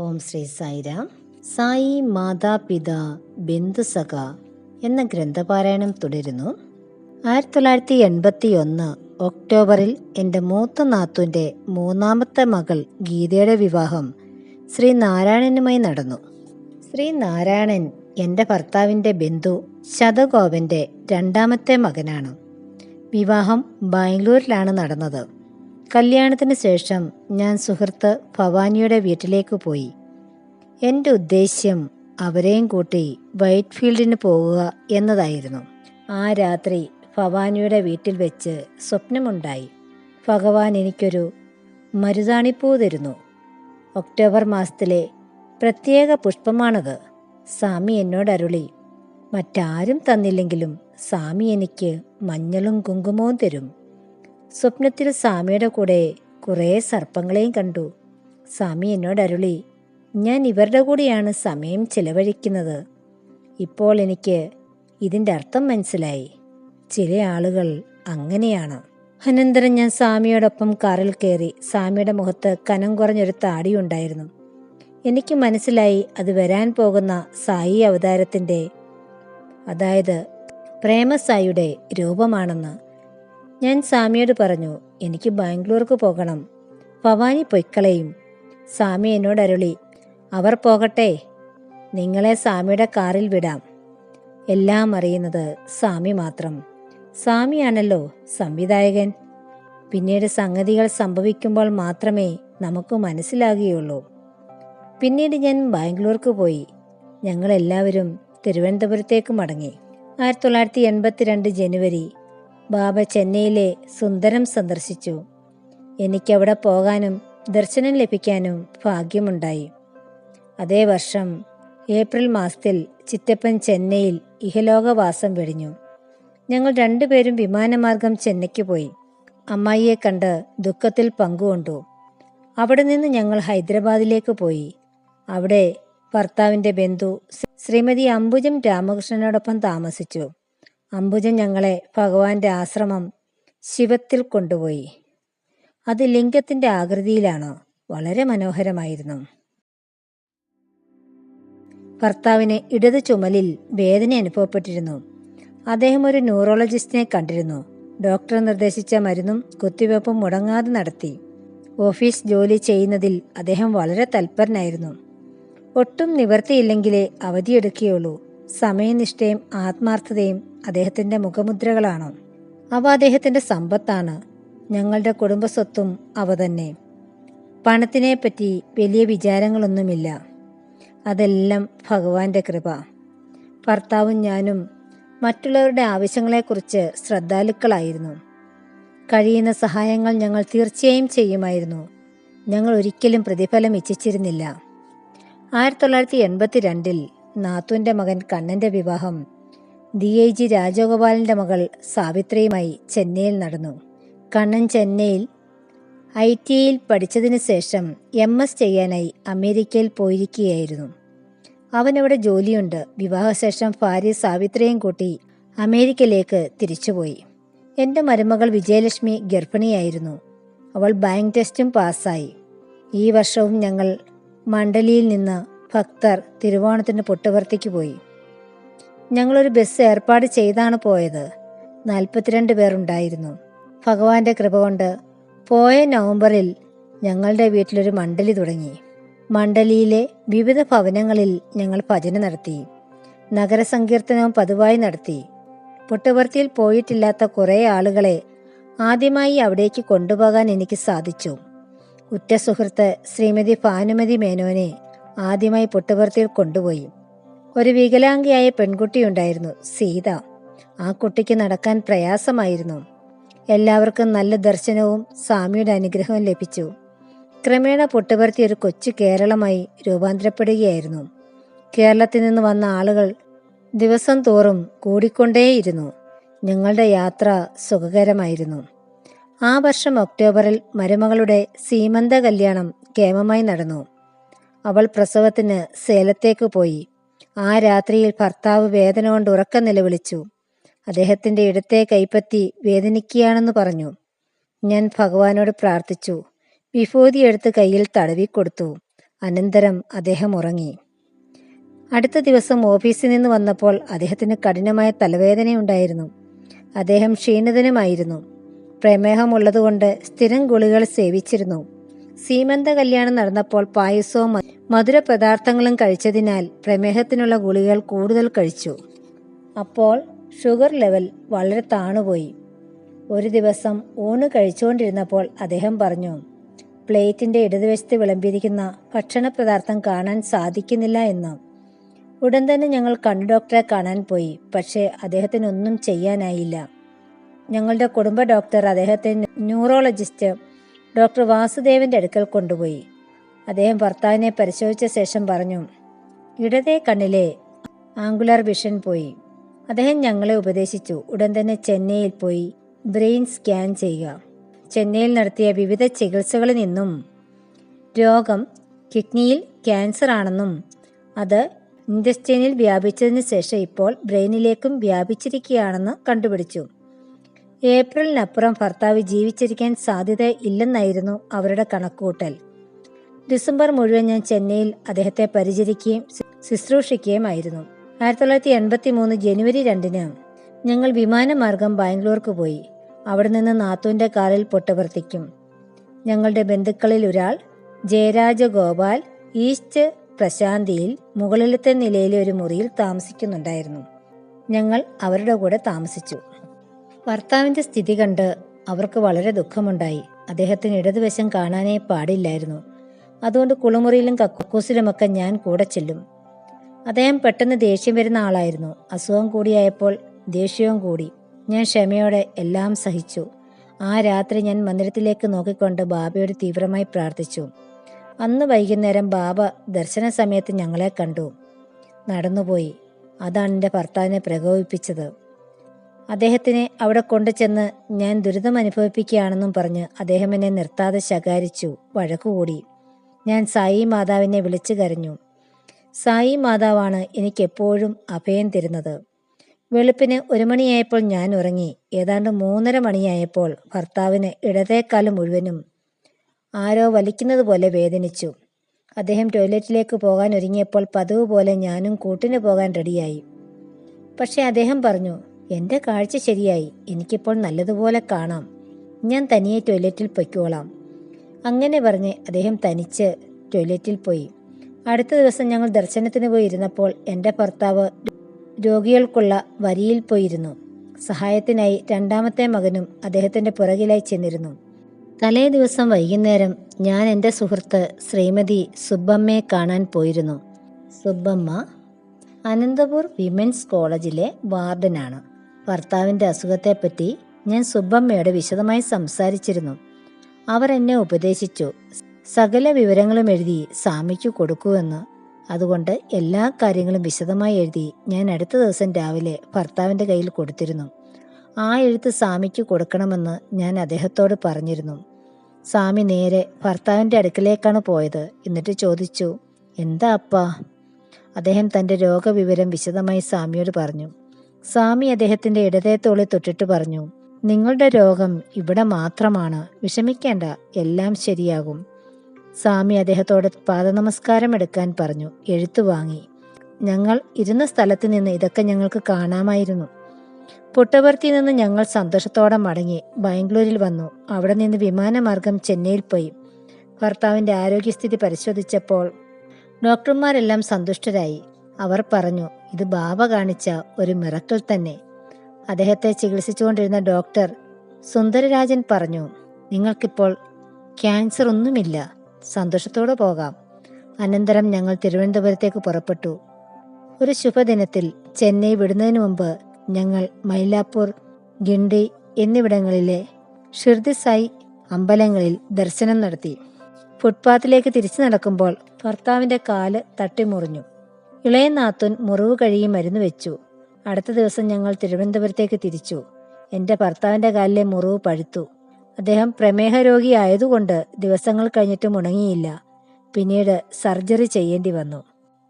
ഓം ശ്രീ സായിരാം. സായി മാതാപിതാ ബന്ധുസഖ എന്ന ഗ്രന്ഥപാരായണം തുടരുന്നു. 1981 ഒക്ടോബറിൽ എൻ്റെ മൂത്ത നാത്തൂൻ്റെ മൂന്നാമത്തെ മകൾ ഗീതയുടെ വിവാഹം ശ്രീ നാരായണനുമായി നടന്നു. ശ്രീ നാരായണൻ എൻ്റെ ഭർത്താവിൻ്റെ ബന്ധു ശതഗോപൻ്റെ രണ്ടാമത്തെ മകനാണ്. വിവാഹം ബാംഗ്ലൂരിലാണ് നടന്നത്. കല്യാണത്തിന് ശേഷം ഞാൻ സുഹൃത്ത് ഭവാനിയുടെ വീട്ടിലേക്ക് പോയി. എൻ്റെ ഉദ്ദേശ്യം അവരെയും കൂട്ടി വൈറ്റ് ഫീൽഡിന് പോകുക എന്നതായിരുന്നു. ആ രാത്രി ഭവാനിയുടെ വീട്ടിൽ വെച്ച് സ്വപ്നമുണ്ടായി. ഭഗവാൻ എനിക്കൊരു മരുതാണിപ്പൂ തരുന്നു. ഒക്ടോബർ മാസത്തിലെ പ്രത്യേക പുഷ്പമാണത്. സ്വാമി എന്നോട് അരുളി, മറ്റാരും തന്നില്ലെങ്കിലും സ്വാമി എനിക്ക് മഞ്ഞളും കുങ്കുമവും തരും. സ്വപ്നത്തിൽ സ്വാമിയുടെ കൂടെ കുറേ സർപ്പങ്ങളെയും കണ്ടു. സ്വാമി എന്നോട് അരുളി, ഞാൻ ഇവരുടെ കൂടെയാണ് സമയം ചിലവഴിക്കുന്നത്. ഇപ്പോൾ എനിക്ക് ഇതിൻ്റെ അർത്ഥം മനസ്സിലായി. ചില ആളുകൾ അങ്ങനെയാണ്. അനന്തരം ഞാൻ സ്വാമിയോടൊപ്പം കാറിൽ കയറി. സ്വാമിയുടെ മുഖത്ത് കനം കുറഞ്ഞൊരു താടിയുണ്ടായിരുന്നു. എനിക്ക് മനസ്സിലായി അത് വരാൻ പോകുന്ന സായി അവതാരത്തിൻ്റെ, അതായത് പ്രേമസായിയുടെ രൂപമാണെന്ന്. ഞാൻ സ്വാമിയോട് പറഞ്ഞു, എനിക്ക് ബാംഗ്ലൂർക്ക് പോകണം, ഭവാനി പൊയ്ക്കളയും. സ്വാമി എന്നോട് അരുളി, അവർ പോകട്ടെ, നിങ്ങളെ സ്വാമിയുടെ കാറിൽ വിടാം. എല്ലാം അറിയുന്നത് സ്വാമി മാത്രം. സ്വാമിയാണല്ലോ സംവിധായകൻ. പിന്നീട് സംഗതികൾ സംഭവിക്കുമ്പോൾ മാത്രമേ നമുക്ക് മനസ്സിലാകുകയുള്ളൂ. പിന്നീട് ഞാൻ ബാംഗ്ലൂർക്ക് പോയി. ഞങ്ങളെല്ലാവരും തിരുവനന്തപുരത്തേക്ക് മടങ്ങി. 1982 ജനുവരി ബാബ ചെന്നൈയിലെ സുന്ദരം സന്ദർശിച്ചു. എനിക്കവിടെ പോകാനും ദർശനം ലഭിക്കാനും ഭാഗ്യമുണ്ടായി. അതേ വർഷം ഏപ്രിൽ മാസത്തിൽ ചിറ്റപ്പൻ ചെന്നൈയിൽ ഇഹലോകവാസം വെടിഞ്ഞു. ഞങ്ങൾ രണ്ടുപേരും വിമാനമാർഗം ചെന്നൈക്ക് പോയി. അമ്മായിയെ കണ്ട് ദുഃഖത്തിൽ പങ്കുകൊണ്ടു. അവിടെ നിന്ന് ഞങ്ങൾ ഹൈദരാബാദിലേക്ക് പോയി. അവിടെ ഭർത്താവിൻ്റെ ബന്ധു ശ്രീമതി അംബുജം രാമകൃഷ്ണനോടൊപ്പം താമസിച്ചു. അംബുജൻ ഞങ്ങളെ ഭഗവാന്റെ ആശ്രമം ശിവത്തിൽ കൊണ്ടുപോയി. അത് ലിംഗത്തിൻ്റെ ആകൃതിയിലാണ്. വളരെ മനോഹരമായിരുന്നു. ഭർത്താവിന് ഇടത് ചുമലിൽ വേദന അനുഭവപ്പെട്ടിരുന്നു. അദ്ദേഹം ഒരു ന്യൂറോളജിസ്റ്റിനെ കണ്ടിരുന്നു. ഡോക്ടർ നിർദ്ദേശിച്ച മരുന്നും കുത്തിവെപ്പും മുടങ്ങാതെ നടത്തി. ഓഫീസ് ജോലി ചെയ്യുന്നതിൽ അദ്ദേഹം വളരെ തൽപരനായിരുന്നു. ഒട്ടും നിവർത്തിയില്ലെങ്കിലേ അവധിയെടുക്കുകയുള്ളൂ. സമയനിഷ്ഠയും ആത്മാർത്ഥതയും അദ്ദേഹത്തിൻ്റെ മുഖമുദ്രകളാണ്. അവ അദ്ദേഹത്തിൻ്റെ സമ്പത്താണ്. ഞങ്ങളുടെ കുടുംബസ്വത്തും അവ തന്നെ. പണത്തിനെപ്പറ്റി വലിയ വിചാരങ്ങളൊന്നുമില്ല. അതെല്ലാം ഭഗവാന്റെ കൃപ. ഭർത്താവും ഞാനും മറ്റുള്ളവരുടെ ആവശ്യങ്ങളെക്കുറിച്ച് ശ്രദ്ധാലുക്കളായിരുന്നു. കഴിയുന്ന സഹായങ്ങൾ ഞങ്ങൾ തീർച്ചയായും ചെയ്യുമായിരുന്നു. ഞങ്ങൾ ഒരിക്കലും പ്രതിഫലം ഇച്ഛിച്ചിരുന്നില്ല. 1982 നാത്തൂൻ്റെ മകൻ കണ്ണൻ്റെ വിവാഹം DIG രാജഗോപാലിൻ്റെ മകൾ സാവിത്രിയുമായി ചെന്നൈയിൽ നടന്നു. കണ്ണൻ ചെന്നൈയിൽ ITയിൽ പഠിച്ചതിന് ശേഷം MS ചെയ്യാനായി അമേരിക്കയിൽ പോയിരിക്കുകയായിരുന്നു. അവനവിടെ ജോലിയുണ്ട്. വിവാഹശേഷം ഭാര്യ സാവിത്രിയെയും കൂട്ടി അമേരിക്കയിലേക്ക് തിരിച്ചുപോയി. എൻ്റെ മരുമകൾ വിജയലക്ഷ്മി ഗർഭിണിയായിരുന്നു. അവൾ ബാങ്ക് ടെസ്റ്റും പാസ്സായി. ഈ വർഷവും ഞങ്ങൾ മണ്ഡലിയിൽ നിന്ന് ഭക്തർ തിരുവോണത്തിന് പുട്ടപർത്തിക്ക് പോയി. ഞങ്ങളൊരു ബസ് ഏർപ്പാട് ചെയ്താണ് പോയത്. 42 പേർ ഉണ്ടായിരുന്നു. ഭഗവാന്റെ കൃപ കൊണ്ട് പോയ നവംബറിൽ ഞങ്ങളുടെ വീട്ടിലൊരു മണ്ഡലി തുടങ്ങി. മണ്ഡലിയിലെ വിവിധ ഭവനങ്ങളിൽ ഞങ്ങൾ ഭജന നടത്തി. നഗരസങ്കീർത്തനവും പതിവായി നടത്തി. പുട്ടപർത്തിയിൽ പോയിട്ടില്ലാത്ത കുറേ ആളുകളെ ആദ്യമായി അവിടേക്ക് കൊണ്ടുപോകാൻ എനിക്ക് സാധിച്ചു. ഉറ്റ സുഹൃത്ത് ശ്രീമതി ഭാനുമതി മേനോനെ ആദ്യമായി പുട്ടപർത്തിയിൽ കൊണ്ടുപോയി. ഒരു വികലാംഗയായ പെൺകുട്ടിയുണ്ടായിരുന്നു, സീത. ആ കുട്ടിക്ക് നടക്കാൻ പ്രയാസമായിരുന്നു. എല്ലാവർക്കും നല്ല ദർശനവും സ്വാമിയുടെ അനുഗ്രഹവും ലഭിച്ചു. ക്രമേണ പുട്ടപർത്തി ഒരു കൊച്ചു കേരളമായി രൂപാന്തരപ്പെടുകയായിരുന്നു. കേരളത്തിൽ നിന്ന് വന്ന ആളുകൾ ദിവസം തോറും കൂടിക്കൊണ്ടേയിരുന്നു. ഞങ്ങളുടെ യാത്ര സുഖകരമായിരുന്നു. ആ വർഷം ഒക്ടോബറിൽ മരുമകളുടെ സീമന്ത കല്യാണം കേമമായി നടന്നു. അവൾ പ്രസവത്തിന് സേലത്തേക്ക് പോയി. ആ രാത്രിയിൽ ഭർത്താവ് വേദന കൊണ്ട് ഉറക്കം നിലവിളിച്ചു. അദ്ദേഹത്തിൻ്റെ ഇടത്തെ കൈപ്പത്തി വേദനിക്കുകയാണെന്ന് പറഞ്ഞു. ഞാൻ ഭഗവാനോട് പ്രാർത്ഥിച്ചു. വിഭൂതി എടുത്ത് കയ്യിൽ തടവിക്കൊടുത്തു. അനന്തരം അദ്ദേഹം ഉറങ്ങി. അടുത്ത ദിവസം ഓഫീസിൽ നിന്ന് വന്നപ്പോൾ അദ്ദേഹത്തിന് കഠിനമായ തലവേദനയുണ്ടായിരുന്നു. അദ്ദേഹം ക്ഷീണിതനുമായിരുന്നു. പ്രമേഹമുള്ളതുകൊണ്ട് സ്ഥിരം ഗുളികൾ സേവിച്ചിരുന്നു. സീമന്ത കല്യാണം നടന്നപ്പോൾ പായസവും മധുരപദാർത്ഥങ്ങളും കഴിച്ചതിനാൽ പ്രമേഹത്തിനുള്ള ഗുളികൾ കൂടുതൽ കഴിച്ചു. അപ്പോൾ ഷുഗർ ലെവൽ വളരെ താണുപോയി. ഒരു ദിവസം ഊണ് കഴിച്ചുകൊണ്ടിരുന്നപ്പോൾ അദ്ദേഹം പറഞ്ഞു, പ്ലേറ്റിൻ്റെ ഇടതുവശത്ത് വിളമ്പിയിരിക്കുന്ന ഭക്ഷണപദാർത്ഥം കാണാൻ സാധിക്കുന്നില്ല എന്ന്. ഉടൻ തന്നെ ഞങ്ങൾ കണ്ണു ഡോക്ടറെ കാണാൻ പോയി. പക്ഷേ അദ്ദേഹത്തിനൊന്നും ചെയ്യാനായില്ല. ഞങ്ങളുടെ കുടുംബ ഡോക്ടർ അദ്ദേഹത്തെ ന്യൂറോളജിസ്റ്റ് ഡോക്ടർ വാസുദേവൻ്റെ അടുക്കൽ കൊണ്ടുപോയി. അദ്ദേഹം ഭർത്താവിനെ പരിശോധിച്ച ശേഷം പറഞ്ഞു, ഇടതേ കണ്ണിലെ ആംഗുലർ വിഷൻ പോയി. അദ്ദേഹം ഞങ്ങളെ ഉപദേശിച്ചു, ഉടൻ തന്നെ ചെന്നൈയിൽ പോയി ബ്രെയിൻ സ്കാൻ ചെയ്യുക. ചെന്നൈയിൽ നടത്തിയ വിവിധ ചികിത്സകളിൽ നിന്നും രോഗം കിഡ്നിയിൽ ക്യാൻസർ ആണെന്നും അത് ഇൻറ്റസ്റ്റൈനിൽ വ്യാപിച്ചതിന് ശേഷം ഇപ്പോൾ ബ്രെയിനിലേക്കും വ്യാപിച്ചിരിക്കുകയാണെന്ന് കണ്ടുപിടിച്ചു. ഏപ്രിലിനപ്പുറം ഭർത്താവ് ജീവിച്ചിരിക്കാൻ സാധ്യത ഇല്ലെന്നായിരുന്നു അവരുടെ കണക്കുകൂട്ടൽ. ഡിസംബർ മുഴുവൻ ഞാൻ ചെന്നൈയിൽ അദ്ദേഹത്തെ പരിചരിക്കുകയും ശുശ്രൂഷിക്കുകയുമായിരുന്നു. 1983 ജനുവരി 2 ഞങ്ങൾ വിമാനമാർഗം ബാംഗ്ലൂർക്ക് പോയി. അവിടെ നിന്ന് നാത്തൂൻ്റെ കാറിൽ പുട്ടപർത്തിക്കും. ഞങ്ങളുടെ ബന്ധുക്കളിൽ ഒരാൾ ജയരാജഗോപാൽ ഈസ്റ്റ് പ്രശാന്തിയിൽ മുകളിലത്തെ നിലയിലെ ഒരു മുറിയിൽ താമസിക്കുന്നുണ്ടായിരുന്നു. ഞങ്ങൾ അവരുടെ കൂടെ താമസിച്ചു. ഭർത്താവിൻ്റെ സ്ഥിതി കണ്ട് അവർക്ക് വളരെ ദുഃഖമുണ്ടായി. അദ്ദേഹത്തിന് ഇടതുവശം കാണാനേ പാടില്ലായിരുന്നു. അതുകൊണ്ട് കുളിമുറിയിലും കക്കൂസിലുമൊക്കെ ഞാൻ കൂടെ ചെല്ലും. അദ്ദേഹം പെട്ടെന്ന് ദേഷ്യം വരുന്ന ആളായിരുന്നു. അസുഖം കൂടിയായപ്പോൾ ദേഷ്യവും കൂടി. ഞാൻ ക്ഷമയോടെ എല്ലാം സഹിച്ചു. ആ രാത്രി ഞാൻ മന്ദിരത്തിലേക്ക് നോക്കിക്കൊണ്ട് ബാബയോട് തീവ്രമായി പ്രാർത്ഥിച്ചു. അന്ന് വൈകുന്നേരം ബാബ ദർശന സമയത്ത് ഞങ്ങളെ കണ്ടു, നടന്നുപോയി. അതാണ് എൻ്റെ ഭർത്താവിനെ പ്രകോപിപ്പിച്ചത്. അദ്ദേഹത്തിനെ അവിടെ കൊണ്ടുചെന്ന് ഞാൻ ദുരിതം അനുഭവിപ്പിക്കുകയാണെന്നും പറഞ്ഞ് അദ്ദേഹം എന്നെ നിർത്താതെ ശകാരിച്ചു, വഴക്കുകൂടി. ഞാൻ സായി മാതാവിനെ വിളിച്ചു കരഞ്ഞു. സായി മാതാവാണ് എനിക്കെപ്പോഴും അഭയം തരുന്നത്. വെളുപ്പിന് 1 മണിയായപ്പോൾ ഞാൻ ഉറങ്ങി. ഏതാണ്ട് 3:30 മണിയായപ്പോൾ ഭർത്താവിന് ഇടതേക്കാലം മുഴുവനും ആരോ വലിക്കുന്നത് പോലെ വേദനിച്ചു. അദ്ദേഹം ടോയ്ലറ്റിലേക്ക് പോകാൻ ഒരുങ്ങിയപ്പോൾ പതിവ് പോലെ ഞാനും കൂട്ടിന് പോകാൻ റെഡിയായി. പക്ഷേ അദ്ദേഹം പറഞ്ഞു, എൻ്റെ കാഴ്ച ശരിയായി, എനിക്കിപ്പോൾ നല്ലതുപോലെ കാണാം, ഞാൻ തനിയെ ടോയ്ലറ്റിൽ പൊയ്ക്കോളാം. അങ്ങനെ പറഞ്ഞ് അദ്ദേഹം തനിച്ച് ടോയ്ലറ്റിൽ പോയി. അടുത്ത ദിവസം ഞങ്ങൾ ദർശനത്തിന് പോയി ഇരുന്നപ്പോൾ എൻ്റെ ഭർത്താവ് രോഗികൾക്കുള്ള വരിയിൽ പോയിരുന്നു. സഹായത്തിനായി 2ാമത്തെ മകനും അദ്ദേഹത്തിൻ്റെ പുറകിലായി ചെന്നിരുന്നു. തലേ ദിവസം വൈകുന്നേരം ഞാൻ എൻ്റെ സുഹൃത്ത് ശ്രീമതി സുബ്ബമ്മയെ കാണാൻ പോയിരുന്നു. സുബ്ബമ്മ അനന്തപൂർ വിമൻസ് കോളേജിലെ വാർഡനാണ്. ഭർത്താവിൻ്റെ അസുഖത്തെപ്പറ്റി ഞാൻ സുബ്ബമ്മയോട് വിശദമായി സംസാരിച്ചിരുന്നു. അവർ എന്നെ ഉപദേശിച്ചു, സകല വിവരങ്ങളും എഴുതി സ്വാമിക്ക് കൊടുക്കുമെന്ന്. അതുകൊണ്ട് എല്ലാ കാര്യങ്ങളും വിശദമായി എഴുതി ഞാൻ അടുത്ത ദിവസം രാവിലെ ഭർത്താവിൻ്റെ കയ്യിൽ കൊടുത്തിരുന്നു. ആ എഴുത്ത് സ്വാമിക്ക് കൊടുക്കണമെന്ന് ഞാൻ അദ്ദേഹത്തോട് പറഞ്ഞിരുന്നു. സ്വാമി നേരെ ഭർത്താവിൻ്റെ അടുക്കലേക്കാണ് പോയത്. എന്നിട്ട് ചോദിച്ചു, എന്താ അപ്പാ? അദ്ദേഹം തൻ്റെ രോഗവിവരം വിശദമായി സ്വാമിയോട് പറഞ്ഞു. സ്വാമി അദ്ദേഹത്തിൻ്റെ ഇടതേ തോളിൽ തൊട്ടിട്ട് പറഞ്ഞു, നിങ്ങളുടെ രോഗം ഇവിടെ മാത്രമാണ്, വിഷമിക്കേണ്ട, എല്ലാം ശരിയാകും. സ്വാമി അദ്ദേഹത്തോട് പാദനമസ്കാരം എടുക്കാൻ പറഞ്ഞു. എഴുത്തു വാങ്ങി. ഞങ്ങൾ ഇരുന്ന സ്ഥലത്ത് നിന്ന് ഇതൊക്കെ ഞങ്ങൾക്ക് കാണാമായിരുന്നു. പുട്ടപർത്തിയിൽ നിന്ന് ഞങ്ങൾ സന്തോഷത്തോടെ മടങ്ങി ബാംഗ്ലൂരിൽ വന്നു. അവിടെ നിന്ന് വിമാനമാർഗം ചെന്നൈയിൽ പോയി. ഭർത്താവിൻ്റെ ആരോഗ്യസ്ഥിതി പരിശോധിച്ചപ്പോൾ ഡോക്ടർമാരെല്ലാം സന്തുഷ്ടരായി. അവർ പറഞ്ഞു, ഇത് ബാബ കാണിച്ച ഒരു മിറക്കിൾ തന്നെ. അദ്ദേഹത്തെ ചികിത്സിച്ചുകൊണ്ടിരുന്ന ഡോക്ടർ സുന്ദരരാജൻ പറഞ്ഞു, നിങ്ങൾക്കിപ്പോൾ ക്യാൻസർ ഒന്നുമില്ല, സന്തോഷത്തോടെ പോകാം. അനന്തരം ഞങ്ങൾ തിരുവനന്തപുരത്തേക്ക് പുറപ്പെട്ടു. ഒരു ശുഭദിനത്തിൽ ചെന്നൈ വിടുന്നതിന് മുമ്പ് ഞങ്ങൾ മൈലാപ്പൂർ, ഗിണ്ടി എന്നിവിടങ്ങളിലെ ഷിർദി സായി അമ്പലങ്ങളിൽ ദർശനം നടത്തി. ഫുട്പാത്തിലേക്ക് തിരിച്ചു നടക്കുമ്പോൾ ഭർത്താവിൻ്റെ കാല് തട്ടിമുറിഞ്ഞു. ഇളയ നാത്തൂൻ മുറിവ് കഴുകി മരുന്ന് വെച്ചു. അടുത്ത ദിവസം ഞങ്ങൾ തിരുവനന്തപുരത്തേക്ക് തിരിച്ചു. എൻ്റെ ഭർത്താവിൻ്റെ കാലിലെ മുറിവ് പഴുത്തു. അദ്ദേഹം പ്രമേഹ രോഗി ആയതുകൊണ്ട് ദിവസങ്ങൾ കഴിഞ്ഞിട്ടും ഉണങ്ങിയില്ല. പിന്നീട് സർജറി ചെയ്യേണ്ടി വന്നു.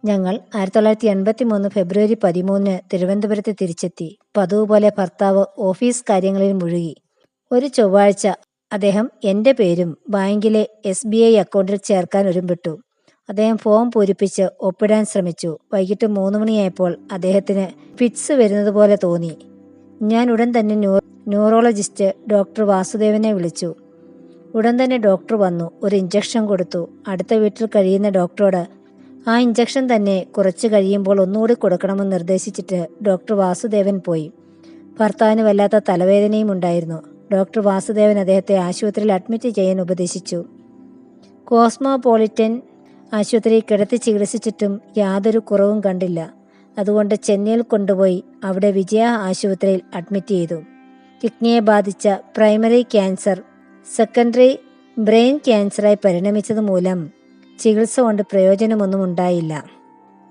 ഞങ്ങൾ 1983 ഫെബ്രുവരി 13 തിരുവനന്തപുരത്ത് തിരിച്ചെത്തി. പതിവ് പോലെ ഭർത്താവ് ഓഫീസ് കാര്യങ്ങളിൽ മുഴുകി. ഒരു ചൊവ്വാഴ്ച അദ്ദേഹം എൻ്റെ പേരും ബാങ്കിലെ SBI അക്കൗണ്ടിൽ ചേർക്കാൻ ഒരുമ്പെട്ടു. അദ്ദേഹം ഫോം പൂരിപ്പിച്ച് ഒപ്പിടാൻ ശ്രമിച്ചു. വൈകിട്ട് 3 മണിയായപ്പോൾ അദ്ദേഹത്തിന് ഫിറ്റ്സ് വരുന്നത് പോലെ തോന്നി. ഞാൻ ഉടൻ തന്നെ ന്യൂറോളജിസ്റ്റ് ഡോക്ടർ വാസുദേവനെ വിളിച്ചു. ഉടൻ തന്നെ ഡോക്ടർ വന്നു. ഒരു ഇഞ്ചക്ഷൻ കൊടുത്തു. അടുത്ത വീട്ടിൽ കഴിയുന്ന ഡോക്ടറോട് ആ ഇഞ്ചക്ഷൻ തന്നെ കുറച്ച് കഴിയുമ്പോൾ ഒന്നുകൂടി കൊടുക്കണമെന്ന് നിർദ്ദേശിച്ചിട്ട് ഡോക്ടർ വാസുദേവൻ പോയി. ഭർത്താവിന് വല്ലാത്ത തലവേദനയും ഉണ്ടായിരുന്നു. ഡോക്ടർ വാസുദേവൻ അദ്ദേഹത്തെ ആശുപത്രിയിൽ അഡ്മിറ്റ് ചെയ്യാൻ ഉപദേശിച്ചു. കോസ്മോപൊളിറ്റൻ ആശുപത്രിയിൽ കിടത്തി ചികിത്സിച്ചിട്ടും യാതൊരു കുറവും കണ്ടില്ല. അതുകൊണ്ട് ചെന്നൈയിൽ കൊണ്ടുപോയി അവിടെ വിജയ ആശുപത്രിയിൽ അഡ്മിറ്റ് ചെയ്തു. കിഡ്നിയെ ബാധിച്ച പ്രൈമറി ക്യാൻസർ സെക്കൻഡറി ബ്രെയിൻ ക്യാൻസറായി പരിണമിച്ചത് മൂലം ചികിത്സ കൊണ്ട് പ്രയോജനമൊന്നും ഉണ്ടായില്ല.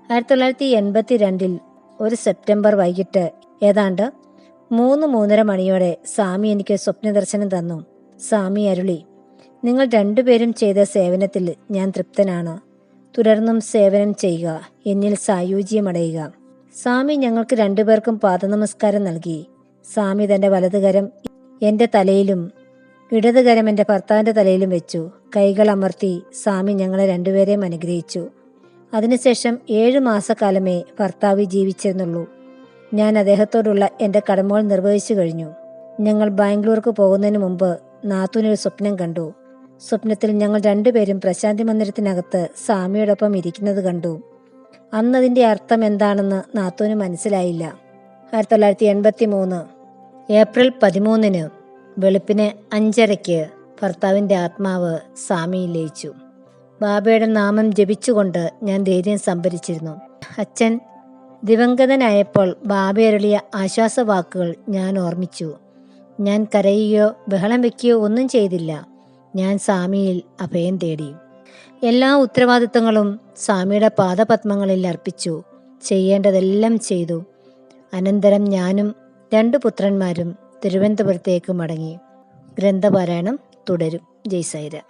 1982 ഒരു സെപ്റ്റംബർ വൈകിട്ട് ഏതാണ്ട് 3-3:30 മണിയോടെ സ്വാമി എനിക്ക് സ്വപ്നദർശനം തന്നു. സ്വാമി അരുളി, നിങ്ങൾ രണ്ടുപേരും ചെയ്ത സേവനത്തിൽ ഞാൻ തൃപ്തനാണ്. തുടർന്നും സേവനം ചെയ്യുക, എന്നിൽ സായുജ്യമടയുക. സ്വാമി ഞങ്ങൾക്ക് രണ്ടുപേർക്കും പാദനമസ്കാരം നൽകി. സ്വാമി തൻ്റെ വലതുകരം എൻ്റെ തലയിലും ഇടതുകരം എൻ്റെ ഭർത്താവിൻ്റെ തലയിലും വെച്ചു. കൈകൾ അമർത്തി സ്വാമി ഞങ്ങളെ രണ്ടുപേരെയും അനുഗ്രഹിച്ചു. അതിനുശേഷം 7 മാസക്കാലമേ ഭർത്താവ് ജീവിച്ചിരുന്നുള്ളൂ. ഞാൻ അദ്ദേഹത്തോടുള്ള എൻ്റെ കടമകൾ നിർവഹിച്ചു കഴിഞ്ഞു. ഞങ്ങൾ ബാംഗ്ലൂർക്ക് പോകുന്നതിന് മുമ്പ് നാത്തൂനൊരു സ്വപ്നം കണ്ടു. സ്വപ്നത്തിൽ ഞങ്ങൾ രണ്ടുപേരും പ്രശാന്തി മന്ദിരത്തിനകത്ത് സ്വാമിയോടൊപ്പം ഇരിക്കുന്നത് കണ്ടു. അന്നതിൻ്റെ അർത്ഥം എന്താണെന്ന് നാത്തൂന് മനസ്സിലായില്ല. 1983 ഏപ്രിൽ 13 വെളുപ്പിന് 5:30 ഭർത്താവിൻ്റെ ആത്മാവ് സ്വാമിയിൽ ലയിച്ചു. ബാബയുടെ നാമം ജപിച്ചുകൊണ്ട് ഞാൻ ധൈര്യം സംഭരിച്ചിരുന്നു. അച്ഛൻ ദിവംഗതനായപ്പോൾ ബാബയരുളിയ ആശ്വാസവാക്കുകൾ ഞാൻ ഓർമ്മിച്ചു. ഞാൻ കരയുകയോ ബഹളം വയ്ക്കുകയോ ഒന്നും ചെയ്തില്ല. ഞാൻ സ്വാമിയിൽ അഭയം തേടി. എല്ലാ ഉത്തരവാദിത്തങ്ങളും സ്വാമിയുടെ പാദപത്മങ്ങളിൽ അർപ്പിച്ചു. ചെയ്യേണ്ടതെല്ലാം ചെയ്തു. അനന്തരം ഞാനും 2 പുത്രന്മാരും തിരുവനന്തപുരത്തേക്ക് മടങ്ങി. ഗ്രന്ഥപാരായണം തുടരും. ജയ് സായിരാം.